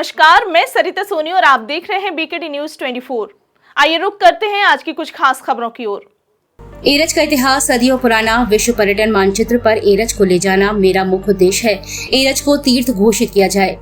नमस्कार, मैं सरिता सोनी और आप देख रहे हैं बीकेटी न्यूज 24। आइए रुक करते हैं आज की कुछ खास खबरों की ओर। एरज का इतिहास सदियों पुराना। विश्व पर्यटन मानचित्र पर एरज को ले जाना मेरा मुख्य उद्देश्य है। एरज को तीर्थ घोषित किया जाए।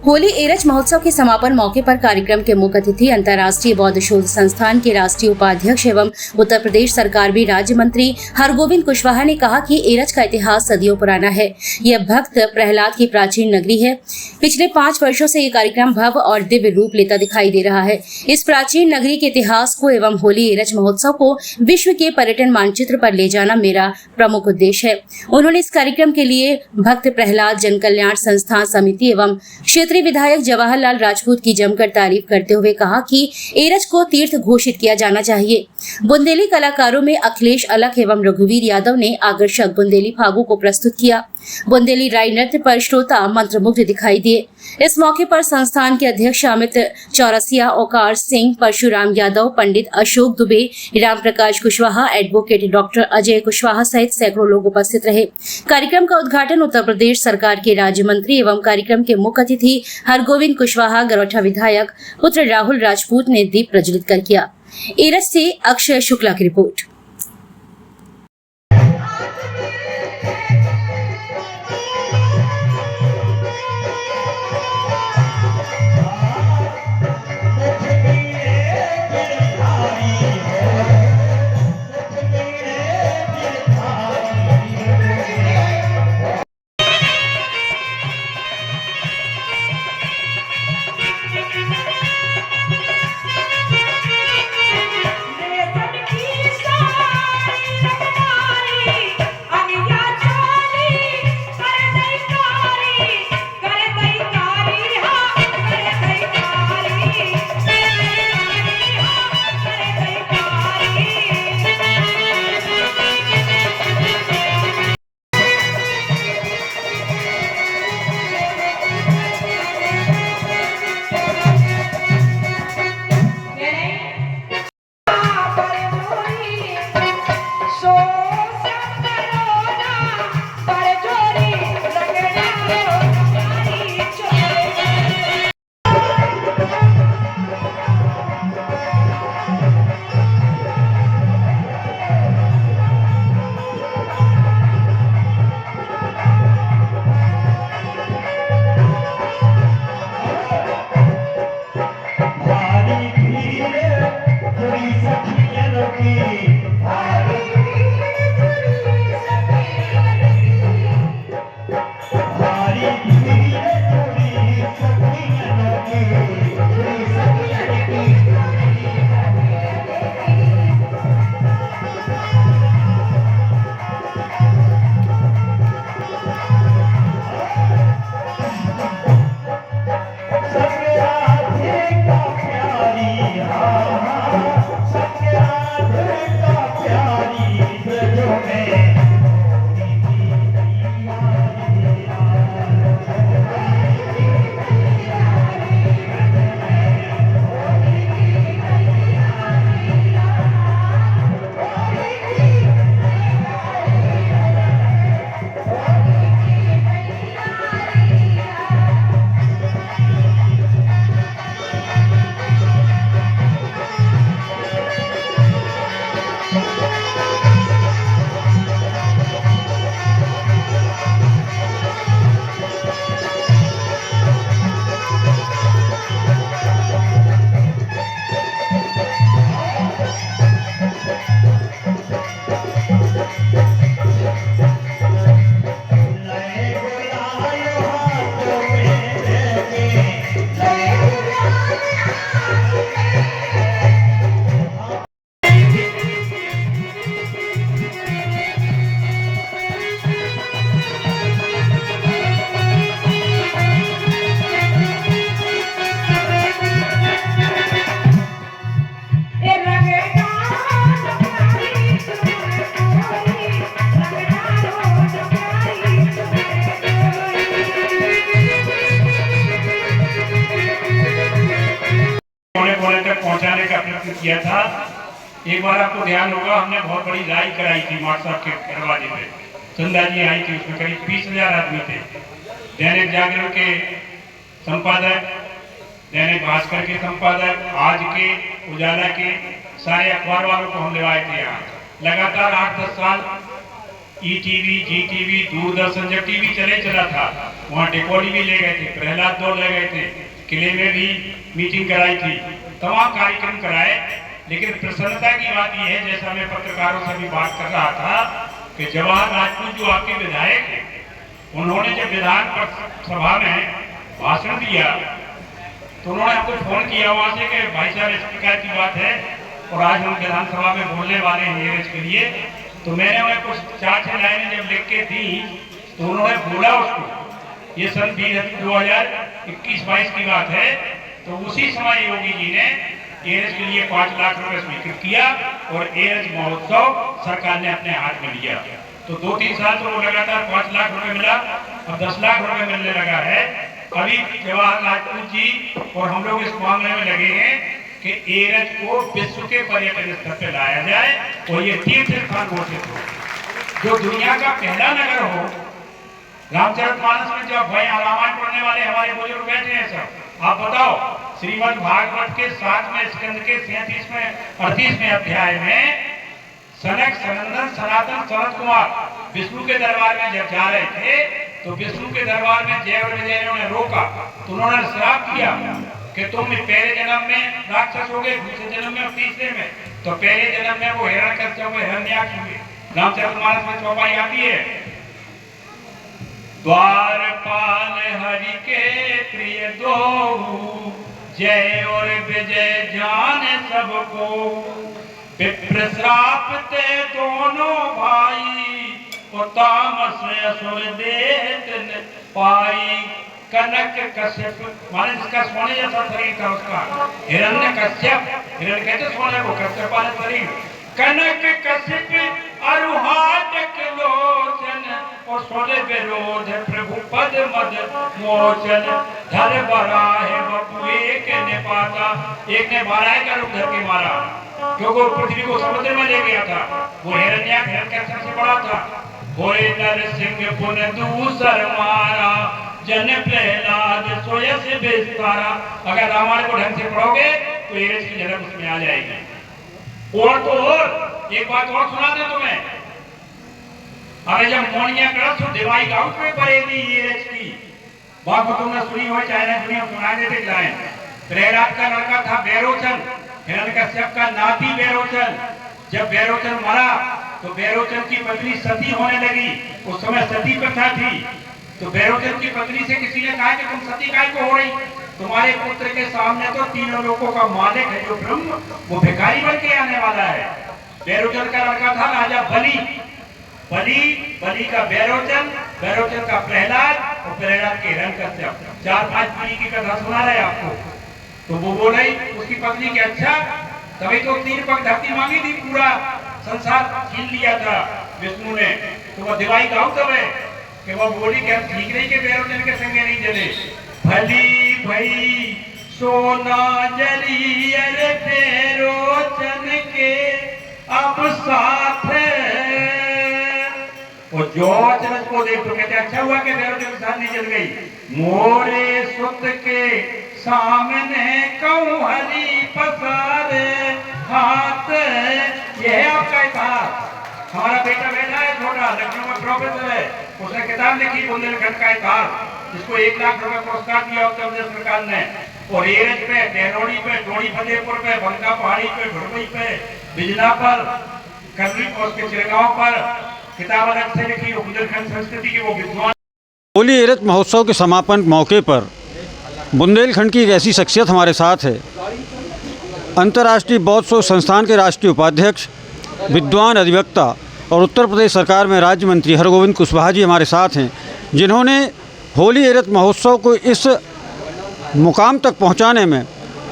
होली एरज महोत्सव के समापन मौके पर कार्यक्रम के मुख्य अतिथि अंतर्राष्ट्रीय बौद्ध शोध संस्थान के राष्ट्रीय उपाध्यक्ष एवं उत्तर प्रदेश सरकार भी राज्य मंत्री हरगोविंद कुशवाहा ने कहा कि एरज का इतिहास सदियों पुराना है। यह भक्त प्रहलाद की प्राचीन नगरी है। पिछले 5 वर्षों से ये कार्यक्रम भव्य और दिव्य रूप लेता दिखाई दे रहा है। इस प्राचीन नगरी के इतिहास को एवं होली एरज महोत्सव को विश्व के पर्यटन मानचित्र पर ले जाना मेरा प्रमुख उद्देश्य है। उन्होंने इस कार्यक्रम के लिए भक्त प्रहलाद जन कल्याण संस्थान समिति एवं क्षेत्रीय विधायक जवाहरलाल राजपूत की जमकर तारीफ करते हुए कहा कि एरज को तीर्थ घोषित किया जाना चाहिए। बुंदेली कलाकारों में अखिलेश अलख एवं रघुवीर यादव ने आकर्षक बुंदेली फागू को प्रस्तुत किया। बुंदेली राई नृत्य पर श्रोता मंत्रमुग्ध दिखाई दिए। इस मौके पर संस्थान के अध्यक्ष अमित चौरसिया, ओकार सिंह, परशुराम यादव, पंडित अशोक दुबे, राम प्रकाश कुशवाहा, एडवोकेट डॉक्टर अजय कुशवाहा सहित सैकड़ों लोग उपस्थित रहे। कार्यक्रम का उद्घाटन उत्तर प्रदेश सरकार के राज्य मंत्री एवं कार्यक्रम के मुख्य अतिथि हरगोविंद कुशवाहा, गरौठा विधायक पुत्र राहुल राजपूत ने दीप प्रज्वलित कर किया। एरज से अक्षय शुक्ला की रिपोर्ट। पहुंचाने का प्रयत्न किया था। एक बार आपको ध्यान होगा, हमने बहुत बड़ी लाइव कराई थी व्हाट्सएप के दरवाजे पे। चंदा जी आई थी, उसमें करीब 20,000 आदमी थे। दैनिक जागरण के संपादक, दैनिक भास्कर के संपादक, आज के, उजाला के, सारे अखबार वालों को हम ले आए थे यहाँ। लगातार 8-10 साल ईटीवी, जीटीवी, दूरदर्शन जब टीवी चला था, वहाँ डिकोडी भी ले गए थे, प्रहलाद दौड़ ले गए थे, किले में भी मीटिंग कराई थी, तमाम कार्यक्रम कराए। लेकिन प्रसन्नता की बात यह है, जैसा मैं पत्रकारों से भी बात कर रहा था, कि जवाहर राजपूत जो आपके विधायक हैं, उन्होंने जब विधान सभा में भाषण दिया तो उन्होंने हमको फोन किया वहां से कि भाई साहब इस प्रकार की बात है और आज हम विधानसभा में बोलने वाले हैं एयरएच के लिए। तो मैंने उन्हें कुछ 4-6 लाइनें जब लिख के दी तो उन्होंने बोला उसको, ये सन 2021-22 की बात है, तो उसी समय योगी जी ने एयरएच के लिए 5 लाख रुपए स्वीकृत किया और एयरएच महोत्सव सरकार ने अपने हाथ में लिया। तो 2-3 साल तो वो लगातार 5 लाख रुपए मिला, अब 10 लाख रुपए मिलने लगा है। अभी जवाहर राजपूत जी और हम लोग इस मामले में लगे हैं कि एयरएच को विश्व के पर्यटन स्तर पर लाया जाए और ये तीर्थ स्थान घोषित हो, जो दुनिया का पहला नगर हो। रामचरितमानस में जब भाई रामायण पढ़ने वाले हमारे बुजुर्ग बैठे हैं सब, आप बताओ श्रीमद् भागवत के 7वें स्कंद के 37वें अध्याय में सनक, सनंदन, सनातन, सनत कुमार विष्णु के दरबार में जब जा रहे थे तो विष्णु के दरबार में जय और विजय ने रोका, तो उन्होंने श्राप किया कि तुम पहले जन्म में राक्षस हो गए, दूसरे जन्म में और तीसरे में, तो पहले जन्म में वो हिरण्यकश्यप हुए, हिरण्याक्ष हुए। रामचरितमानस में चौपाई आती है, द्वारपाल हरि के प्रिय दो, जय और विजय जाने सबको, विप्र श्राप ते दोनों भाई, तामस असुर देत पाई। कनक कश्यप माने इसका सोने जैसा शरीर था उसका, हिरण्य कश्यप, हिरण्य कहते सोने को, कश्यप वाला शरीर। कनक कश्यप अरुहाटक लोचन और सोने विरोध प्रभु पद मद मोचन, धर बराहे बपु एक ने पाता, एक ने बाराहे का रूप धर के मारा, क्योंकि पृथ्वी को समुद्र में ले गया था। वो हिरण्याक्ष हिरण्यकश्यप से बड़ा था। होए नरसिंह पुन दूसर मारा, जन प्रहलाद सोयस विस्तारा। अगर रामायण को ढंग से पढ़ोगे तो एयरएच की झलक उसमें आ जाएगी। और तो और एक बात और सुना दे तुम्हें, अरे जब मोनिया कर तो दिवाई गाउट में पड़ेगी एयरएच की बात, तो तुमने सुनी हो चाहे नहीं सुनी हो, सुना देते लाइन। प्रहलाद का लड़का था बैरोचन, हिरण्यकश्यप का नाती बैरोचन। जब बैरोचन मरा तो बैरोचन की पत्नी सती होने लगी, उस समय सती प्रथा थी। तो बैरोचन की पत्नी से किसी ने कहा कि तुम सती काहे को हो रही, तुम्हारे पुत्र के सामने तो तीनों लोगों का मालिक है जो ब्रह्म, वो भिखारी बन के आने वाला है। बैरोचन का लड़का था राजा बलि, बलि का बैरोचन, बैरोचन का प्रहलाद और प्रहलाद के हिरण्यकश्यप। 4-5 पीढ़ी की कथा सुना रहे आपको। तो वो बोले उसकी पत्नी के अच्छा, तभी तो 3 पग धरती मांगी थी, पूरा संसार छीन लिया था विष्णु ने। तो वह दिवाई गाँव तब है कि वह बोली कि हम ठीक नहीं के बैरोचन के संगे नहीं चले। भली भई सोना जली अरे बैरोचन के अब साथ, और जो अचानक को देख तो कहते अच्छा हुआ कि बैरोचन के साथ नहीं चल गई। मोरे सुत के सामने कहूं हरी पसारे हाथ, यह आपका इतिहास। हमारा बेटा बैठा है छोटा, लखनऊ में प्रोफेसर है, उसने किताब लिखी बुंदेलखंड का इतिहास, जिसको 1 लाख रुपए पुरस्कार दिया उत्तर प्रदेश सरकार ने। और एयरएच पे, डेहरोड़ी पे, डोड़ी फतेहपुर पे, बंका पहाड़ी पे, भड़वई पे, बिजना पर, करनी और उसके चिरगांव पर किताब अलग से लिखी, बुंदेलखंड संस्कृति के वो विद्वान। होली एयरएच महोत्सव के समापन मौके पर बुंदेलखंड की एक ऐसी शख्सियत हमारे साथ है। अंतर्राष्ट्रीय बौद्ध शोध संस्थान के राष्ट्रीय उपाध्यक्ष, विद्वान अधिवक्ता और उत्तर प्रदेश सरकार में राज्य मंत्री हरगोविंद कुशवाहा जी हमारे साथ हैं, जिन्होंने होली एयरएच महोत्सव को इस मुकाम तक पहुंचाने में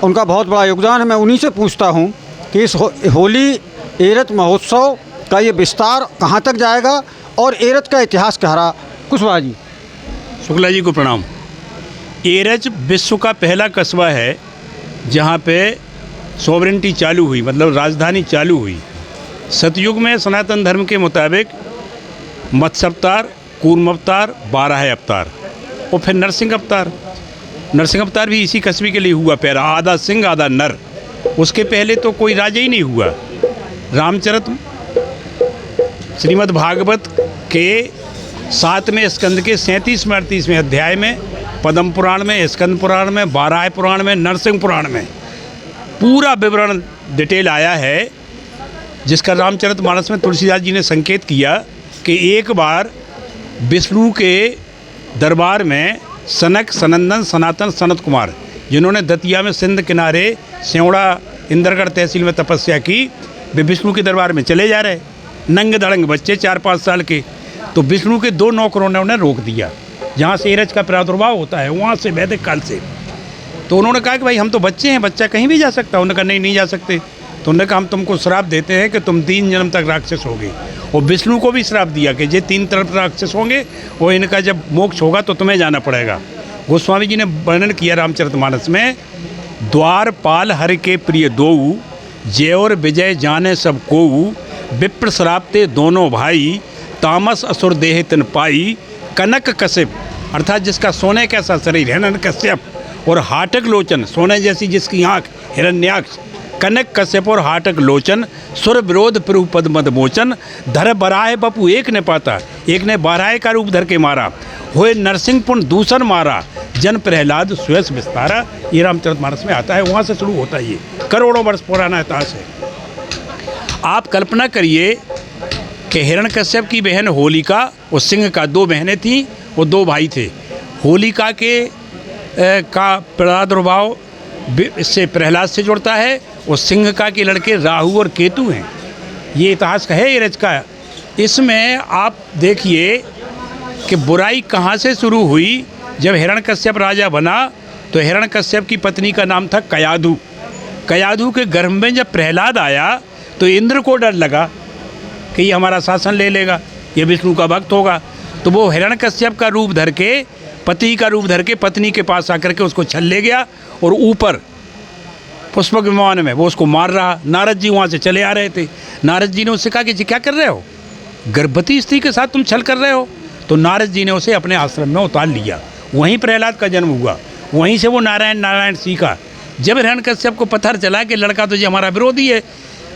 उनका बहुत बड़ा योगदान है। मैं उन्हीं से पूछता हूं कि इस होली एयरएच महोत्सव का ये विस्तार कहां तक जाएगा और एयरएच का इतिहास क्या रहा। कुशवाहा जी। शुक्ला जी को प्रणाम। एयरएच विश्व का पहला कस्बा है जहाँ पे सॉवरेंटी चालू हुई, मतलब राजधानी चालू हुई। सतयुग में सनातन धर्म के मुताबिक मत्स्य अवतार, कूर्म अवतार, 12 अवतार और फिर नरसिंह अवतार। नरसिंह अवतार भी इसी कस्बे के लिए हुआ पैरा, आधा सिंह आधा नर। उसके पहले तो कोई राजा ही नहीं हुआ। रामचरित श्रीमद् भागवत के 7वें स्कंद के 37वें 38वें अध्याय में, पद्म पुराण में, स्कंद पुराण में, बाराह पुराण में, नरसिंह पुराण में पूरा विवरण डिटेल आया है, जिसका रामचरितमानस में तुलसीदास जी ने संकेत किया कि एक बार विष्णु के दरबार में सनक, सनंदन, सनातन, सनत कुमार, जिन्होंने दतिया में सिंध किनारे सेवड़ा इंद्रगढ़ तहसील में तपस्या की, वे विष्णु के दरबार में चले जा रहे, नंग दड़ंग बच्चे 4-5 साल के। तो विष्णु के 2 नौकरों ने उन्हें रोक दिया, जहाँ से एरज का प्रादुर्भाव होता है वहाँ से वैदिक काल से। तो उन्होंने कहा कि भाई हम तो बच्चे हैं, बच्चा कहीं भी जा सकता है। उन्होंने कहा नहीं जा सकते। तो उन्होंने कहा हम तुमको श्राप देते हैं कि तुम 3 जन्म तक राक्षस होगे। और विष्णु को भी श्राप दिया कि ये 3 तरफ राक्षस होंगे और इनका जब मोक्ष होगा तो तुम्हें जाना पड़ेगा। गोस्वामी जी ने वर्णन किया रामचरितमानस में, द्वारपाल हर के प्रिय दोऊ, जय और विजय जाने सब कोऊ, विप्र श्राप्ते दोनों भाई, तामस असुर देह तिन पाई, कनक कश्यप अर्थात जिसका सोने कैसा शरीर हिरण्यकश्यप, और हाटक लोचन सोने जैसी जिसकी आँख हिरण्याक्ष, कनक कश्यप और हाटक लोचन, सुर विरोध प्रभु पद मद मोचन, धर बराह बपू एक ने पाता, एक ने बाराह का रूप धर के मारा, होए नरसिंहपुर दूसर मारा, जन प्रहलाद सुयस विस्तारा। ये रामचरितमानस में आता है, वहाँ से शुरू होता है। ये करोड़ों वर्ष पुराना इतिहास है। आप कल्पना करिए कि हिरण्यकश्यप की बहन होलिका और सिंह का 2 बहनें थीं और 2 भाई थे। होलिका का प्रादुर्भाव इससे प्रहलाद से जुड़ता है और सिंह का के लड़के राहु और केतु हैं। ये इतिहास का है एरज का। इसमें आप देखिए कि बुराई कहाँ से शुरू हुई। जब हिरण्यकश्यप राजा बना तो हिरण्यकश्यप की पत्नी का नाम था कयाधु। कयाधु के गर्भ में जब प्रहलाद आया तो इंद्र को डर लगा कि ये हमारा शासन ले लेगा, ये विष्णु का भक्त होगा। तो वो हिरण्यकश्यप का रूप धर के, पति का रूप धर के पत्नी के पास आकर के उसको छल ले गया और ऊपर पुष्पक विमान में वो उसको मार रहा। नारद जी वहाँ से चले आ रहे थे। नारद जी ने उससे कहा कि जी क्या कर रहे हो, गर्भवती स्त्री के साथ तुम छल कर रहे हो। तो नारद जी ने उसे अपने आश्रम में उतार लिया। वहीं प्रहलाद का जन्म हुआ, वहीं से वो नारायण सीखा। जब हिरण्यकश्यप को पत्थर चला कि लड़का तो ये हमारा विरोधी है,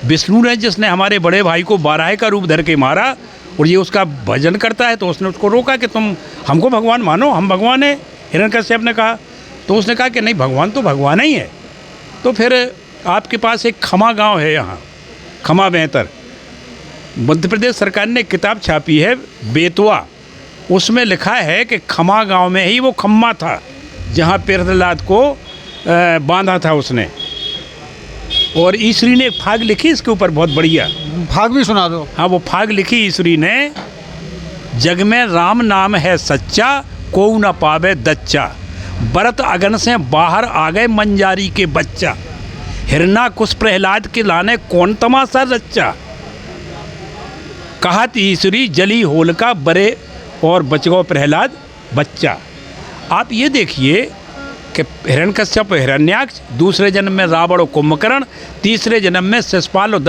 विष्णु ने जिसने हमारे बड़े भाई को बाराह का रूप धर के मारा और ये उसका भजन करता है, तो उसने उसको रोका कि तुम हमको भगवान मानो, हम भगवान हैं। हिरण्यकश्यप ने कहा, तो उसने कहा कि नहीं, भगवान तो भगवान ही है। तो फिर आपके पास एक खमा गांव है, यहाँ खमा बेहतर, मध्य प्रदेश सरकार ने किताब छापी है बेतवा। उसमें लिखा है कि खमा गांव में ही वो खम्मा था जहाँ प्रहलाद को बांधा था उसने। और ईश्वरी ने एक फाग लिखी इसके ऊपर, बहुत बढ़िया भाग भी सुना दो। हाँ, वो फाग लिखी ईश्वरी ने, जग में राम नाम है सच्चा, कोऊ न पावे दच्चा, बरत अगन से बाहर आ गए मंजारी के बच्चा, हिरण्यकुश प्रहलाद के लाने कौन तमाशा रच्चा, कहत ईश्वरी जली होलिका बरे और बच गो प्रहलाद बच्चा। आप ये देखिए कि हिरण्यकश्यप हिरण्याक्ष, दूसरे जन्म में रावण और कुंभकर्ण, तीसरे जन्म में शिशुपाल और